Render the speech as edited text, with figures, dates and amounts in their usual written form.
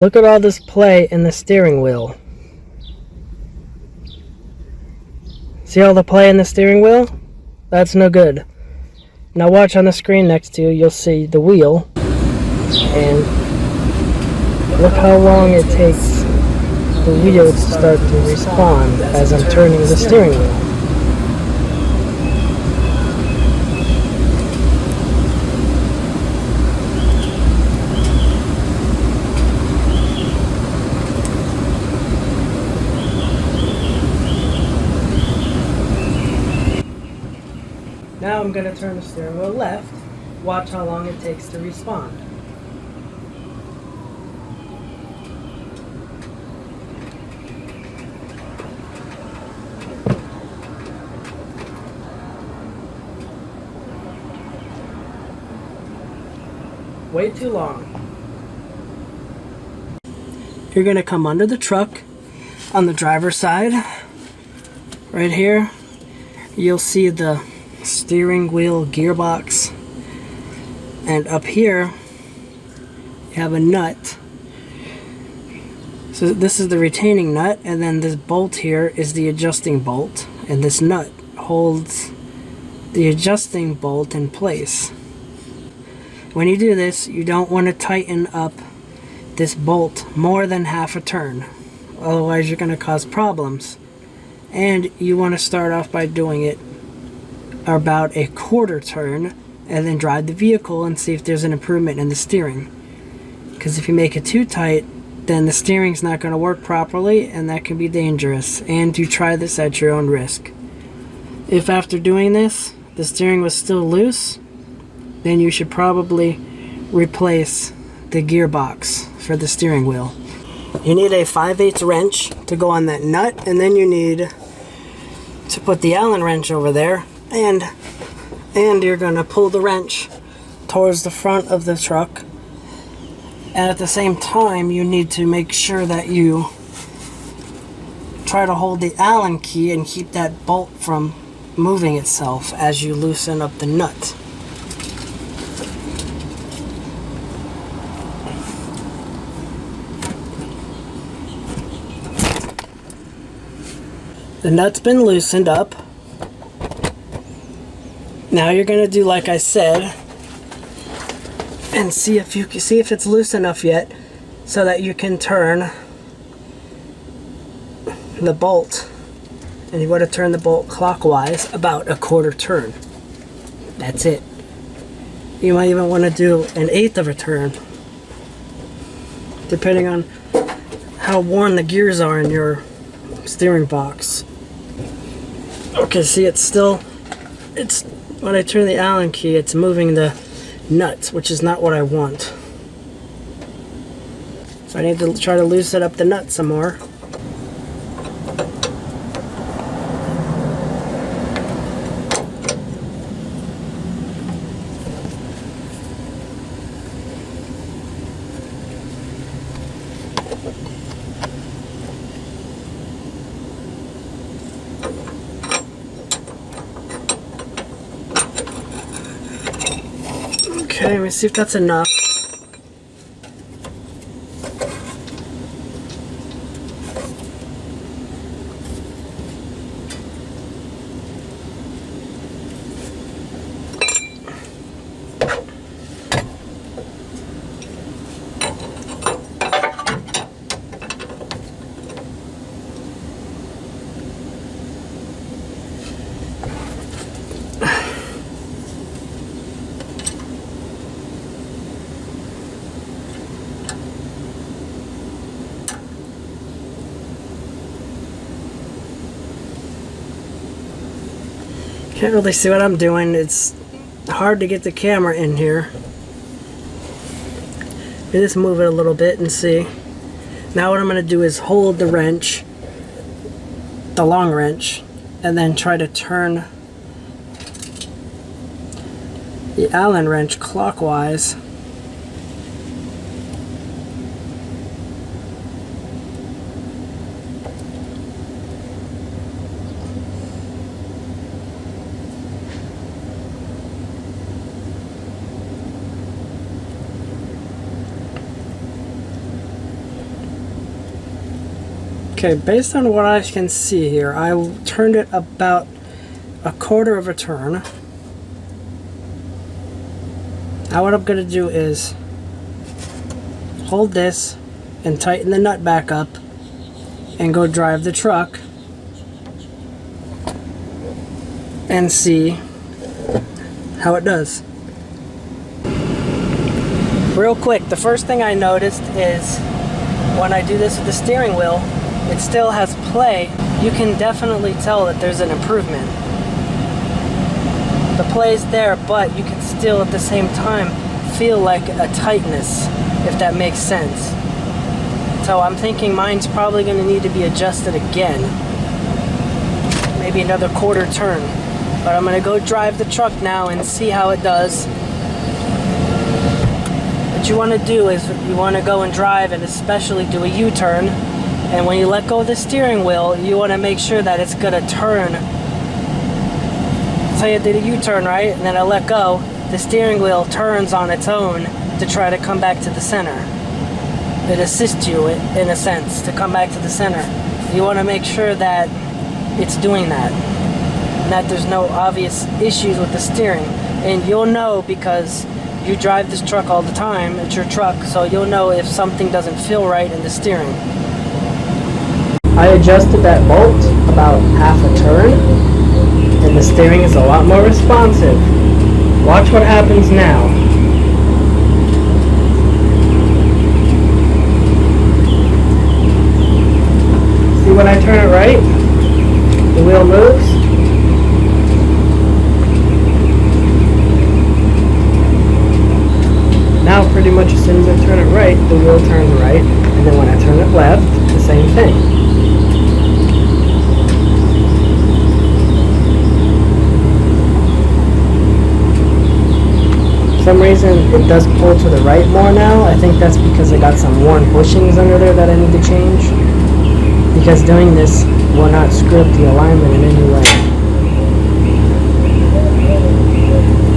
Look at all this play in the steering wheel. See all the play in the steering wheel? That's no good. Now watch on the screen next to you, you'll see the wheel. And look how long it takes the wheel to start to respond as I'm turning the steering wheel. Now I'm going to turn the steering wheel left. Watch how long it takes to respond. Way too long. You're going to come under the truck on the driver's side. Right here, you'll see the steering wheel gearbox, and up here you have a nut. So this is the retaining nut, and then this bolt here is the adjusting bolt, and this nut holds the adjusting bolt in place. When you do this, you don't want to tighten up this bolt more than half a turn, otherwise you're going to cause problems. And you want to start off by doing it about a quarter turn and then drive the vehicle and see if there's an improvement in the steering. Because if you make it too tight, then the steering's not going to work properly, and that can be dangerous. And you try this at your own risk. If after doing this, the steering was still loose, then you should probably replace the gearbox for the steering wheel. You need a 5/8 wrench to go on that nut, and then you need to put the Allen wrench over there, and you're going to pull the wrench towards the front of the truck. And at the same time, you need to make sure that you try to hold the Allen key and keep that bolt from moving itself as you loosen up the nut. The nut's been loosened up. Now you're going to do like I said and see if it's loose enough yet so that you can turn the bolt. And you want to turn the bolt clockwise about a quarter turn. That's it. You might even want to do an 1/8 of a turn, depending on how worn the gears are in your steering box. Okay, see, it's when I turn the Allen key, it's moving the nuts, which is not what I want. So I need to try to loosen up the nut some more. Okay, let me see if that's enough. Can't really see what I'm doing. It's hard to get the camera in here. You just move it a little bit and see. Now what I'm going to do is hold the wrench, the long wrench, and then try to turn the Allen wrench clockwise. Okay, based on what I can see here, I turned it about a quarter of a turn. Now what I'm going to do is hold this and tighten the nut back up and go drive the truck and see how it does. Real quick, the first thing I noticed is when I do this with the steering wheel, it still has play. You can definitely tell that there's an improvement. The play's there, but you can still at the same time feel like a tightness, if that makes sense. So I'm thinking mine's probably going to need to be adjusted again. Maybe another quarter turn. But I'm going to go drive the truck now and see how it does. What you want to do is you want to go and drive and especially do a U-turn. And when you let go of the steering wheel, you want to make sure that it's going to turn. Say I did a U-turn, right? And then I let go. The steering wheel turns on its own to try to come back to the center. It assists you, in a sense, to come back to the center. You want to make sure that it's doing that. And that there's no obvious issues with the steering. And you'll know because you drive this truck all the time. It's your truck, so you'll know if something doesn't feel right in the steering. I adjusted that bolt about half a turn, and the steering is a lot more responsive. Watch what happens now. See when I turn it right, the wheel moves. Now pretty much as soon as I turn it right, the wheel turns right, and then when I turn it left, the same thing. For some reason it does pull to the right more now. I think that's because I got some worn bushings under there that I need to change. Because doing this will not screw up the alignment in any way.